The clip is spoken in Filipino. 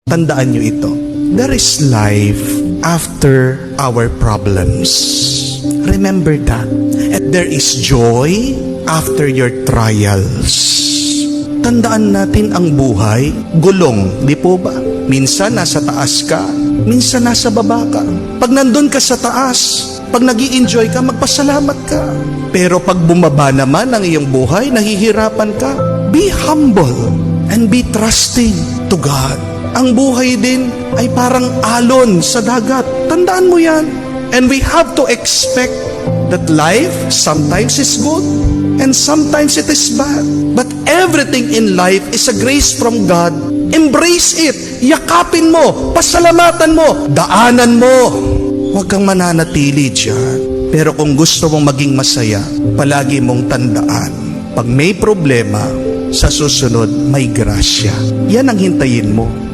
Tandaan nyo ito. There is life after our problems. Remember that. And there is joy after your trials. Tandaan natin ang buhay, gulong, di po ba? Minsan nasa taas ka, minsan nasa baba ka. Pag nandun ka sa taas, pag nag-i-enjoy ka, magpasalamat ka. Pero pag bumaba naman ang iyong buhay, nahihirapan ka, be humble and be trusting to God. Ang buhay din ay parang alon sa dagat. Tandaan mo yan. And we have to expect that life sometimes is good and sometimes it is bad. But everything in life is a grace from God. Embrace it. Yakapin mo. Pasalamatan mo. Daanan mo. Huwag kang mananatili dyan. Pero kung gusto mong maging masaya, palagi mong tandaan, pag may problema, sa susunod may grasya. Yan ang hintayin mo.